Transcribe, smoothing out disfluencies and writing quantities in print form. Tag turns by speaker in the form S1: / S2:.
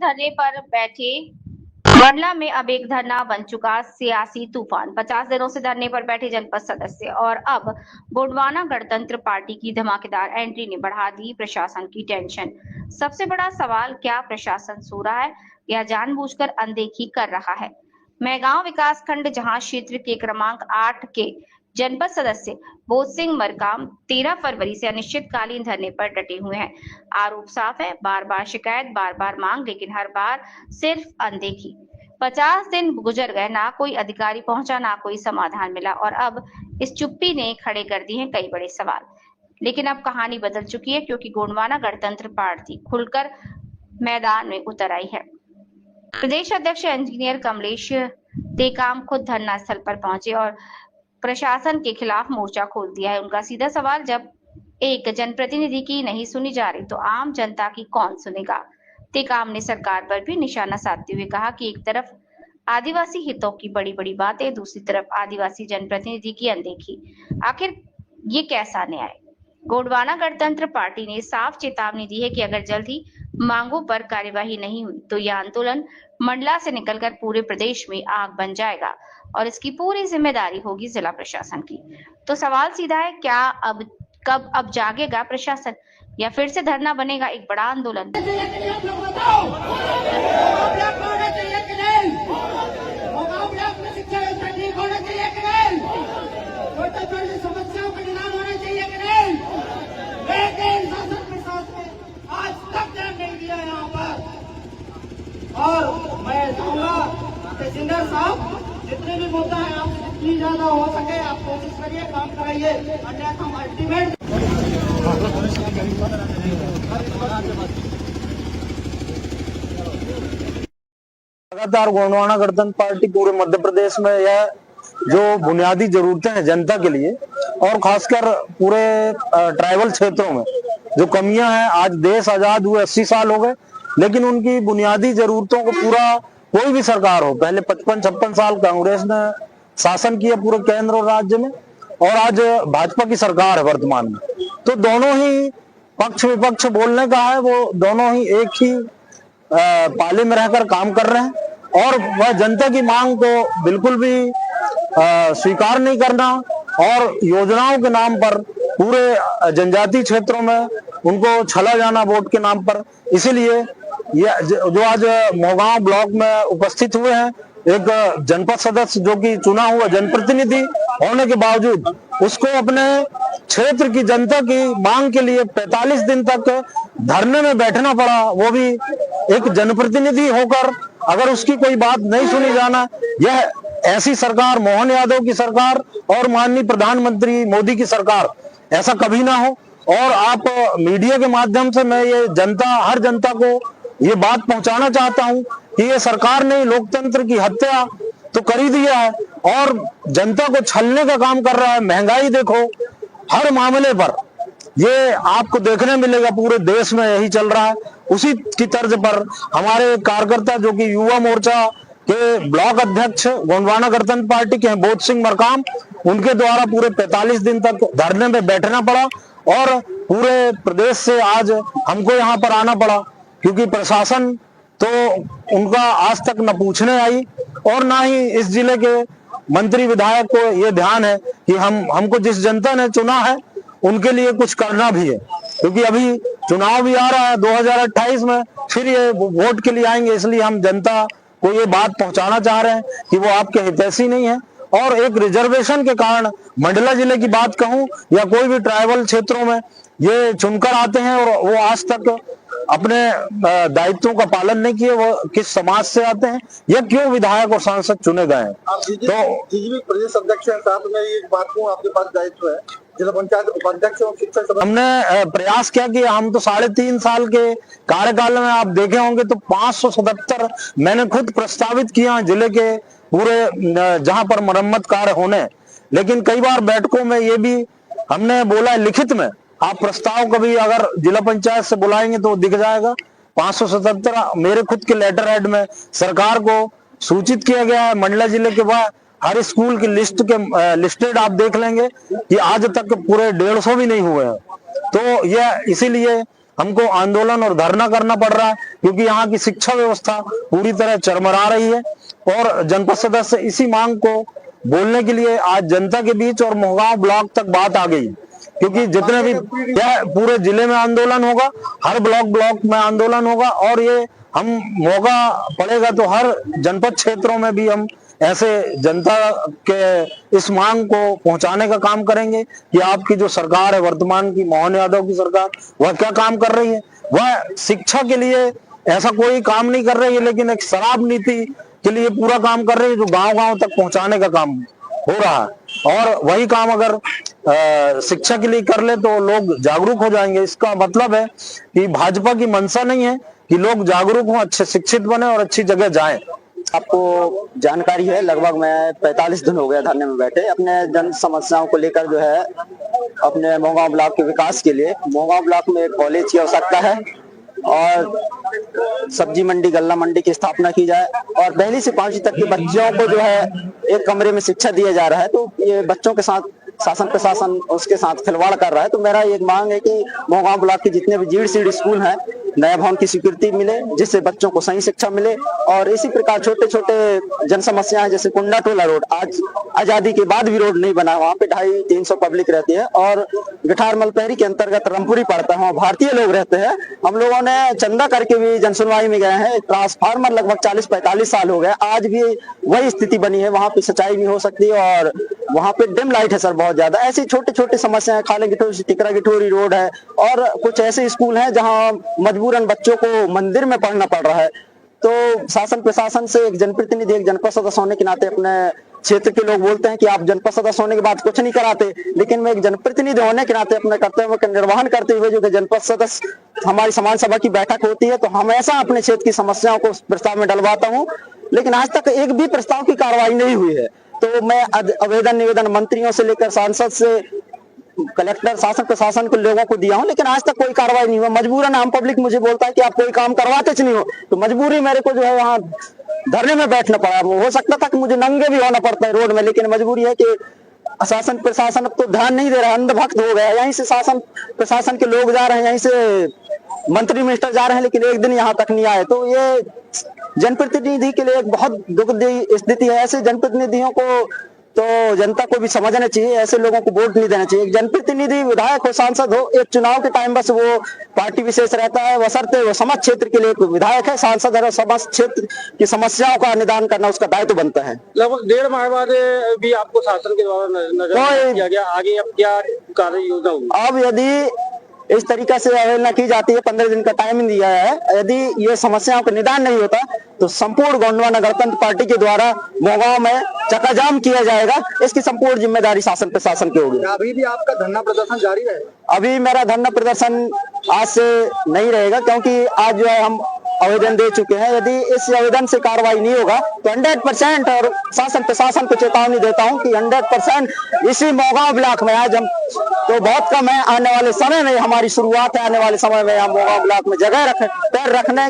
S1: धरने पर बैठे मंडला में अब एक धरना बन चुका सियासी तूफान। 50 दिनों से धरने पर बैठे जनपद सदस्य और अब गोंडवाना गणतंत्र पार्टी की धमाकेदार एंट्री ने बढ़ा दी प्रशासन की टेंशन। सबसे बड़ा सवाल, क्या प्रशासन सो रहा है या जानबूझकर अनदेखी कर रहा है? मेहगांव विकास खंड जहां क्षेत्र के क्रमांक 8 के जनपद सदस्य बोध सिंह मरकाम 13 फरवरी से अनिश्चितकालीन धरने पर डटे हुए हैं। आरोप साफ है, बार बार शिकायत, बार बार मांग, लेकिन हर बार सिर्फ अनदेखी। 50 दिन गुजर गए, ना कोई अधिकारी पहुंचा, ना कोई समाधान मिला और अब इस चुप्पी ने खड़े कर दिए हैं कई बड़े सवाल। लेकिन अब कहानी बदल चुकी है, क्योंकि गोंडवाना गणतंत्र पार्टी खुलकर मैदान में उतर आई है। प्रदेश अध्यक्ष इंजीनियर कमलेश टेकाम खुद धरना स्थल पर पहुंचे और प्रशासन के खिलाफ मोर्चा खोल दिया है। उनका सीधा सवाल, जब एक जनप्रतिनिधि की नहीं सुनी जा रही तो आम जनता की कौन सुनेगा? टेकाम ने सरकार पर भी निशाना साधते हुए कहा कि एक तरफ आदिवासी हितों की बड़ी बड़ी बातें, दूसरी तरफ आदिवासी जनप्रतिनिधि की अनदेखी। आखिर ये कैसा न्याय? गोंडवाना गणतंत्र पार्टी ने साफ चेतावनी दी है कि अगर जल्द ही मांगों पर कार्यवाही नहीं हुई तो यह आंदोलन मंडला से निकलकर पूरे प्रदेश में आग बन जाएगा और इसकी पूरी जिम्मेदारी होगी जिला प्रशासन की। तो सवाल सीधा है, क्या अब जागेगा प्रशासन या फिर से धरना बनेगा एक बड़ा आंदोलन?
S2: समस्याओं का निदान होना चाहिए कि नहीं? लेकिन शासन प्रशासन ने आज तक ध्यान नहीं दिया यहाँ पर। और मैं चाहूंगा तहसीलदार साहब, जितने भी मुद्दा है आपसे जितनी ज्यादा हो सके आप कोशिश करिए, काम कराइए, अन्यथा हम अल्टीमेट।
S3: लगातार गोंडवाना गणतंत्र पार्टी पूरे मध्य प्रदेश में यह जो बुनियादी जरूरतें हैं जनता के लिए और खासकर पूरे ट्राइबल क्षेत्रों में जो कमियां हैं, आज देश आजाद हुए 80 साल हो गए, लेकिन उनकी बुनियादी जरूरतों को पूरा कोई भी सरकार हो, पहले 55-56 साल कांग्रेस ने शासन किया पूरे केंद्र और राज्य में, और आज भाजपा की सरकार है वर्तमान में, तो दोनों ही पक्ष विपक्ष बोलने का है, वो दोनों ही एक ही पाले में रहकर काम कर रहे हैं और वह जनता की मांग को बिल्कुल भी स्वीकार नहीं करना और योजनाओं के नाम पर पूरे जनजातीय क्षेत्रों में उनको छला जाना वोट के नाम पर। इसीलिए ये जो आज मेहगांव ब्लॉक में उपस्थित हुए हैं, एक जनपद सदस्य जो कि चुना हुआ जनप्रतिनिधि होने के बावजूद उसको अपने क्षेत्र की जनता की मांग के लिए 45 दिन तक धरने में बैठना पड़ा, वो भी एक जनप्रतिनिधि होकर। अगर उसकी कोई बात नहीं सुनी जाना, यह ऐसी सरकार, मोहन यादव की सरकार और माननीय प्रधानमंत्री मोदी की सरकार, ऐसा कभी ना हो। और आप मीडिया के माध्यम से मैं ये हर जनता को ये बात पहुंचाना चाहता हूं कि ये सरकार ने लोकतंत्र की हत्या तो कर ही दिया है और जनता को छलने का काम कर रहा है। महंगाई देखो, हर मामले पर ये आपको देखने मिलेगा, पूरे देश में यही चल रहा है। उसी की तर्ज पर हमारे कार्यकर्ता जो कि युवा मोर्चा के ब्लॉक अध्यक्ष गोंडवाना गणतंत्र पार्टी के हैं बोध सिंह मरकाम, उनके द्वारा पूरे 45 दिन तक धरने में बैठना पड़ा और पूरे प्रदेश से आज हमको यहाँ पर आना पड़ा, क्योंकि प्रशासन तो उनका आज तक न पूछने आई और ना ही इस जिले के मंत्री विधायक को ये ध्यान है कि हमको जिस जनता ने चुना है उनके लिए कुछ करना भी है, क्योंकि अभी चुनाव भी आ रहा है 2028 में, फिर ये वोट के लिए आएंगे। इसलिए हम जनता को ये बात पहुंचाना चाह रहे हैं कि वो आपके हितैषी नहीं है और एक रिजर्वेशन के कारण मंडला जिले की बात कहूं या कोई भी ट्राइबल क्षेत्रों में ये चुनकर आते हैं और वो आज तक अपने दायित्वों का पालन नहीं किए। वो किस समाज से आते हैं या क्यों विधायक और सांसद चुने गए हैं?
S4: तो प्रदेश अध्यक्ष हैं साथ में एक बात को आपके पास दायित्व है, जिला पंचायत उपाध्यक्ष और शिक्षक।
S3: हमने प्रयास क्या किया, हम तो 3.5 साल के कार्यकाल में आप देखे होंगे तो 577 मैंने खुद प्रस्तावित किया जिले के पूरे जहां पर मरम्मत कार्य होने, लेकिन कई बार बैठकों में ये भी हमने बोला है लिखित में, आप प्रस्ताव कभी अगर जिला पंचायत से बुलाएंगे तो दिख जाएगा। 577 मेरे खुद के लेटर हेड में सरकार को सूचित किया गया है। मंडला जिले के बाद हर स्कूल की लिस्टेड आप देख लेंगे कि आज तक पूरे 150 भी नहीं हुए हैं। तो यह इसीलिए हमको आंदोलन और धरना करना पड़ रहा है, क्योंकि यहाँ की शिक्षा व्यवस्था पूरी तरह चरमरा रही है। और जनपद सदस्य इसी मांग को बोलने के लिए आज जनता के बीच और मोहगांव ब्लॉक तक बात आ गई, क्योंकि जितने भी यह पूरे जिले में आंदोलन होगा, हर ब्लॉक में आंदोलन होगा, और ये हम मौका पड़ेगा तो हर जनपद क्षेत्रों में भी हम ऐसे जनता के इस मांग को पहुंचाने का काम करेंगे कि आपकी जो सरकार है वर्तमान की, मोहन यादव की सरकार, वह क्या काम कर रही है। वह शिक्षा के लिए ऐसा कोई काम नहीं कर रही है, लेकिन एक शराब नीति के लिए पूरा काम कर रही है, जो गांव-गांव तक पहुंचाने का काम हो रहा है। और वही काम अगर शिक्षा के लिए कर ले तो लोग जागरूक हो जाएंगे। इसका मतलब है कि भाजपा की मंशा नहीं है कि लोग जागरूक हों, अच्छे शिक्षित बने और अच्छी जगह जाएं।
S5: आपको जानकारी है, लगभग मैं 45 दिन हो गया धरने में बैठे, अपने जन समस्याओं को लेकर जो है अपने मोहगांव ब्लॉक के विकास के लिए। मोहगांव ब्लॉक में एक कॉलेज की आवश्यकता है और सब्जी मंडी, गल्ला मंडी की स्थापना की जाए, और पहली से 5वीं तक के बच्चों को जो है एक कमरे में शिक्षा दिया जा रहा है। तो ये बच्चों के साथ शासन प्रशासन उसके साथ खिलवाड़ कर रहा है। तो मेरा एक मांग है कि मोहगांव ब्लॉक के जितने भी जीड़ सीड़ स्कूल हैं, नया भवन की स्वीकृति मिले, जिससे बच्चों को सही शिक्षा मिले। और इसी प्रकार छोटे छोटे जन समस्याएं, जैसे कुंडा टोला रोड, आज आजादी के बाद भी रोड नहीं बना, वहाँ पे 250-300 पब्लिक रहती है, और गिठार मलपहरी के अंतर्गत रामपुरी पड़ता है, वहाँ भारतीय लोग रहते हैं। हम लोगों ने चंदा करके भी जन सुनवाई में गए हैं, ट्रांसफार्मर लगभग 40-45 साल हो गए, आज भी वही स्थिति बनी है, वहाँ पे सिंचाई भी हो सकती है, और वहाँ पे डिम लाइट है सर बहुत ज्यादा। ऐसी छोटी छोटी समस्याएं, खाले गिठोरी से टिकरा गिठोरी रोड है, और कुछ ऐसे स्कूल हैं जहाँ मजबूरन बच्चों को मंदिर में पढ़ना पड़ रहा है। तो शासन प्रशासन से एक जनप्रतिनिधि, एक जनपद सदस्य होने के नाते, अपने क्षेत्र के लोग बोलते हैं कि आप जनपद सदस्य होने के बाद कुछ नहीं कराते, लेकिन मैं एक जनप्रतिनिधि होने के नाते अपने कर्तव्य का निर्वहन करते हुए, जो कि जनपद सदस्य हमारी समाज सभा की बैठक होती है, तो हमेशा अपने क्षेत्र की समस्याओं को प्रस्ताव में डलवाता हूँ, लेकिन आज तक एक भी प्रस्ताव की कार्रवाई नहीं हुई है। तो मैं आवेदन निवेदन मंत्रियों से लेकर सांसद से कलेक्टर, शासन प्रशासन के लोगों को दिया हूं, लेकिन आज तक कोई कार्रवाई नहीं हुआ। मजबूरन आम पब्लिक मुझे बोलता है कि आप कोई काम करवाते नहीं हो, तो मजबूरी मेरे को जो है वहाँ धरने में बैठना पड़ा। वो हो सकता था कि मुझे नंगे भी होना पड़ता है रोड में, लेकिन मजबूरी है कि शासन प्रशासन अब तो ध्यान नहीं दे रहा, अंधभक्त हो गया। यहीं से शासन प्रशासन के लोग जा रहे हैं, यहीं से मंत्री मिनिस्टर जा रहे हैं, लेकिन एक दिन यहाँ तक नहीं आए। तो ये जनप्रतिनिधि के लिए एक बहुत दुखदायी स्थिति है। ऐसे जनप्रतिनिधियों को तो जनता को भी समझना चाहिए, ऐसे लोगों को वोट नहीं देना चाहिए। एक जनप्रतिनिधि, विधायक हो, सांसद हो, एक चुनाव के टाइम बस वो पार्टी विशेष रहता है, बशर्ते वो समाज क्षेत्र के लिए एक विधायक है, सांसद है, समाज क्षेत्र की समस्याओं का निदान करना उसका दायित्व बनता है।
S6: लगभग 1.5 माह बाद भी आपको शासन के द्वारा नजर किया गया, आगे अब क्या कार्य योजना होगी?
S5: अब यदि इस तरीके से अवहेलना की जाती है, 15 दिन का टाइम दिया है, यदि ये समस्याओं का निदान नहीं होता तो संपूर्ण गोंडवाना गणतंत्र पार्टी के द्वारा मोहगांव में चक्काजाम किया जाएगा। इसकी संपूर्ण जिम्मेदारी शासन प्रशासन की होगी।
S4: अभी भी आपका धरना प्रदर्शन जारी है?
S5: अभी मेरा धरना प्रदर्शन आज से नहीं रहेगा, क्योंकि आज जो है हम आवेदन दे चुके हैं। यदि इस आवेदन से कार्रवाई नहीं होगा तो 100%, और शासन प्रशासन को चेतावनी देता हूं कि 100% इसी मोहगांव ब्लॉक में, आज हम तो बहुत कम है, आने वाले समय में हमारी शुरुआत है, आने वाले समय में हम मोहगांव ब्लॉक में जगह पैर रखने